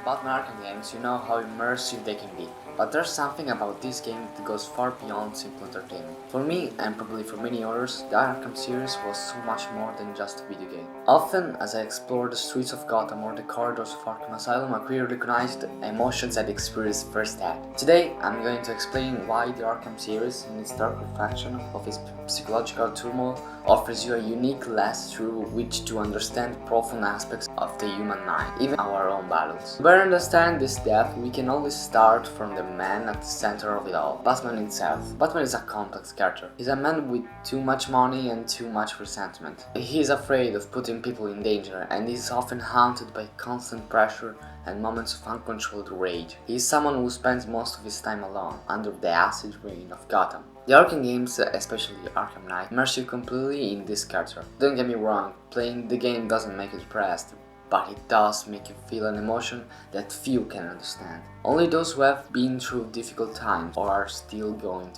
Batman Arkham games, you know how immersive they can be. But there's something about this game that goes far beyond simple entertainment. For me, and probably for many others, the Arkham series was so much more than just a video game. Often, as I explore the streets of Gotham or the corridors of Arkham Asylum, I quickly recognize the emotions I'd experienced firsthand. Today, I'm going to explain why the Arkham series, in its dark reflection of its psychological turmoil, offers you a unique lens through which to understand profound aspects of the human mind, even our own battles. To better understand this depth, we can always start from the man at the center of it all, Batman himself. Batman is a complex character. He's a man with too much money and too much resentment. He is afraid of putting people in danger and is often haunted by constant pressure and moments of uncontrolled rage. He is someone who spends most of his time alone, under the acid rain of Gotham. The Arkham games, especially Arkham Knight, immerse you completely in this character. Don't get me wrong, playing the game doesn't make you depressed, but it does make you feel an emotion that few can understand. Only those who have been through difficult times or are still going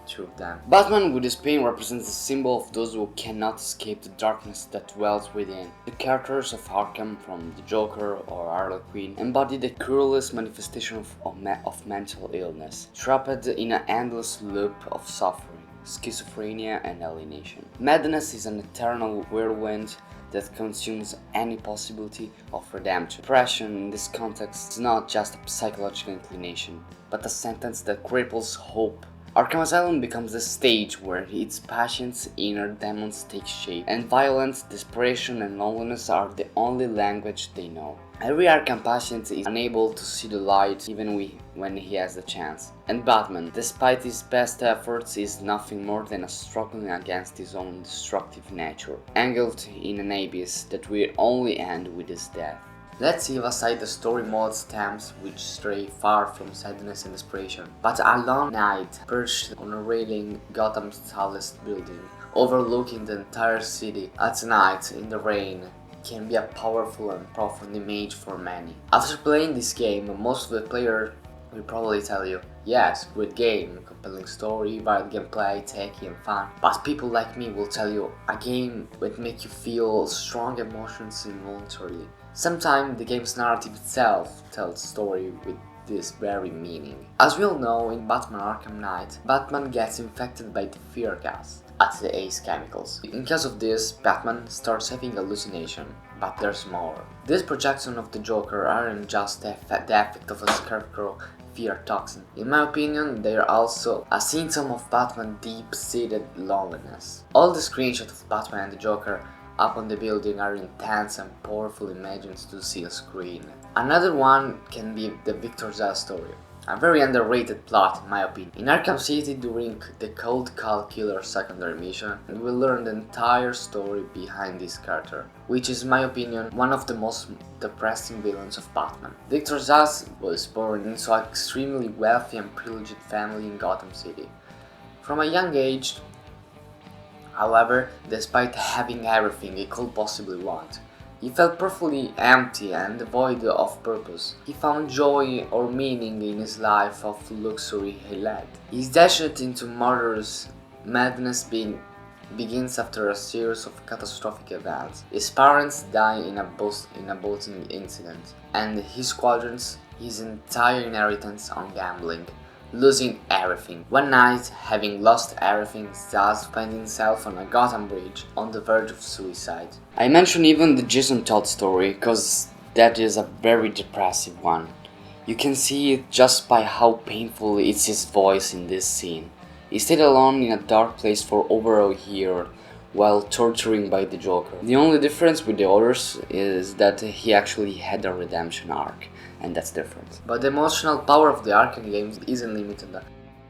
through them. Batman with his pain represents the symbol of those who cannot escape the darkness that dwells within. The characters of Arkham, from the Joker or Harley Quinn, embody the cruelest manifestation of mental illness, trapped in an endless loop of suffering, schizophrenia and alienation. Madness is an eternal whirlwind that consumes any possibility of redemption. Depression in this context is not just a psychological inclination, but a sentence that cripples hope. Arkham Asylum becomes the stage where its patient's inner demons take shape, and violence, desperation and loneliness are the only language they know. Every Arkham patient is unable to see the light even when he has the chance. And Batman, despite his best efforts, is nothing more than a struggling against his own destructive nature, engulfed in an abyss that will only end with his death. Let's leave aside the story mode stamps which stray far from sadness and desperation. But a lone night, perched on a railing Gotham's tallest building, overlooking the entire city at night in the rain, can be a powerful and profound image for many. After playing this game, most of the players will probably tell you, yes, great game, compelling story, varied gameplay, techy and fun. But people like me will tell you, a game that makes you feel strong emotions involuntarily. Sometimes the game's narrative itself tells the story with this very meaning. As we all know, in Batman Arkham Knight, Batman gets infected by the fear gas at the Ace chemicals. In case of this, Batman starts having hallucination, but there's more. These projections of the Joker aren't just the effect of a scarecrow fear toxin. In my opinion, they are also a symptom of Batman's deep-seated loneliness. All the screenshots of Batman and the Joker up on the building are intense and powerful images to see on screen. Another one can be the Victor Zsasz story, a very underrated plot in my opinion. In Arkham City, during the Cold Call Killer secondary mission, we will learn the entire story behind this character, which is in my opinion one of the most depressing villains of Batman. Victor Zsasz was born into an extremely wealthy and privileged family in Gotham City. From a young age, however, despite having everything he could possibly want, he felt perfectly empty and devoid of purpose. He found joy or meaning in his life of luxury he led. His dash into murderous madness begins after a series of catastrophic events. His parents die in a boating incident, and he squanders his entire inheritance on gambling, losing everything. One night, having lost everything, Zsasz finds himself on a Gotham bridge on the verge of suicide. I mention even the Jason Todd story because that is a very depressive one. You can see it just by how painful is his voice in this scene. He stayed alone in a dark place for over a year while torturing by the Joker. The only difference with the others is that he actually had a redemption arc, and that's different. But the emotional power of the Arkham games isn't limited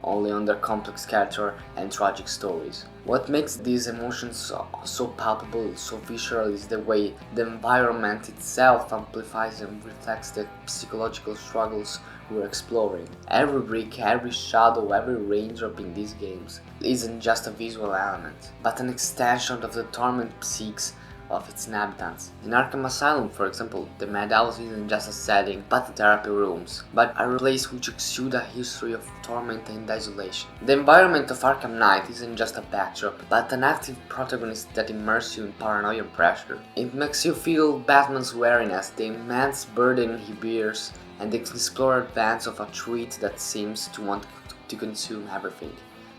only on their complex character and tragic stories. What makes these emotions so palpable, so visceral, is the way the environment itself amplifies and reflects the psychological struggles we're exploring. Every brick, every shadow, every raindrop in these games isn't just a visual element, but an extension of the torment psyches of its inhabitants. In Arkham Asylum, for example, the madhouse isn't just a setting, but the therapy rooms, but a place which exudes a history of torment and isolation. The environment of Arkham Knight isn't just a backdrop, but an active protagonist that immerses you in paranoia and pressure. It makes you feel Batman's weariness, the immense burden he bears, and explore advance of a threat that seems to want to consume everything.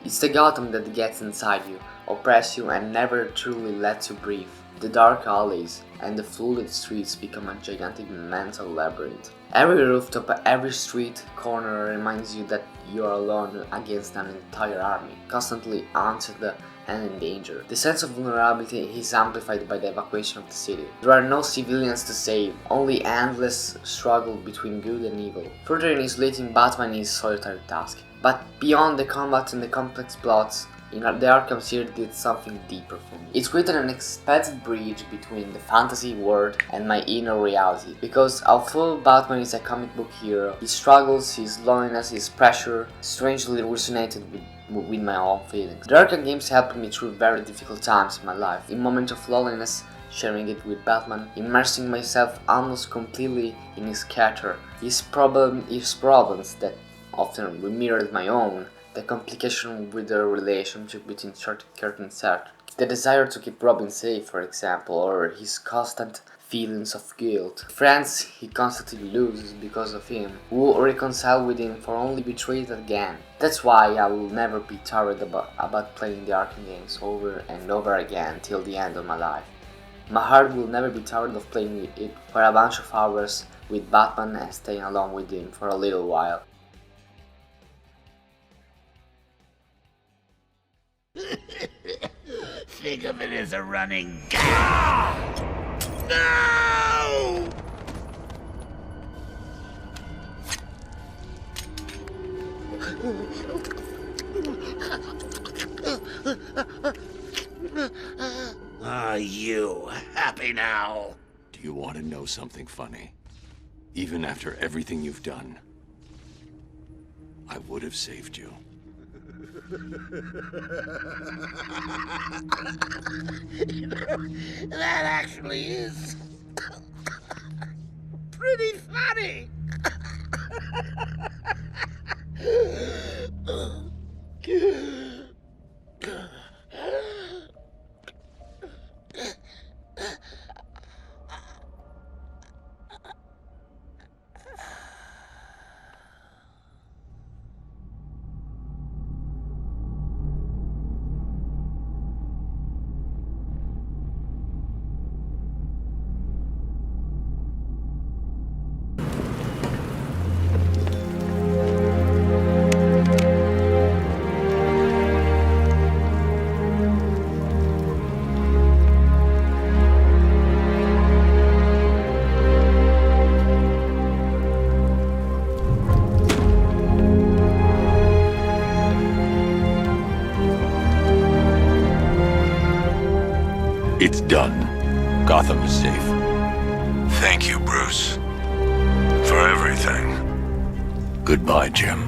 It's the Gotham that gets inside you, oppresses you, and never truly lets you breathe. The dark alleys and the flooded streets become a gigantic mental labyrinth. Every rooftop, every street corner reminds you that you are alone against an entire army, constantly haunted and in danger. The sense of vulnerability is amplified by the evacuation of the city. There are no civilians to save, only endless struggle between good and evil, further isolating Batman in his solitary task. But beyond the combat and the complex plots, the Arkham series did something deeper for me. It created an unexpected bridge between the fantasy world and my inner reality, because although Batman is a comic book hero, his struggles, his loneliness, his pressure strangely resonated with my own feelings. The Arkham games helped me through very difficult times in my life, in moments of loneliness, sharing it with Batman, immersing myself almost completely in his character, his problems that often mirrored my own, the complication with the relationship between Kurt and Sartre, the desire to keep Robin safe, for example, or his constant feelings of guilt, friends he constantly loses because of him, who reconcile with him for only betrayed again. That's why I will never be tired about playing the Arkham games over and over again till the end of my life. My heart will never be tired of playing it for a bunch of hours with Batman and staying along with him for a little while. Think of it as a running gag. No! Are you happy now? Do you want to know something funny? Even after everything you've done, I would have saved you. That actually is pretty funny. It's done. Gotham is safe. Thank you, Bruce. For everything. Goodbye, Jim.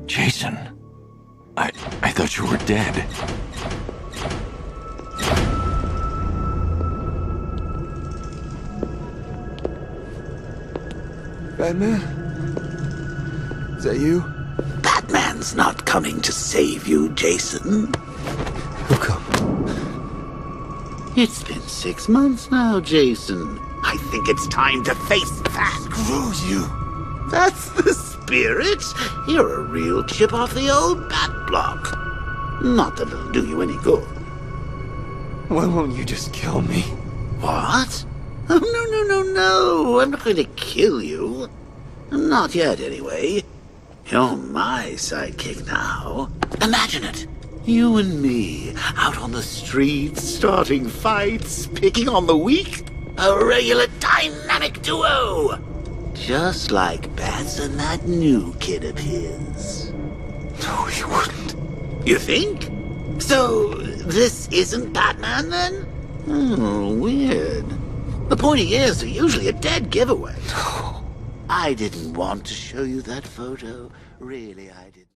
Jason, I thought you were dead. Batman? Is that you? Batman's not coming to save you, Jason. Who come? It's been 6 months now, Jason. I think it's time to face that. Screw you! That's the spirit. You're a real chip off the old bat block. Not that it'll do you any good. Why won't you just kill me? What? Oh, no. I'm not going to kill you. Not yet, anyway. You're my sidekick now. Imagine it. You and me, out on the streets, starting fights, picking on the weak. A regular dynamic duo. Just like Bats and that new kid of his. No, you wouldn't. You think? So, this isn't Batman, then? Oh, weird. The pointy ears are usually a dead giveaway. No. I didn't want to show you that photo. Really, I didn't.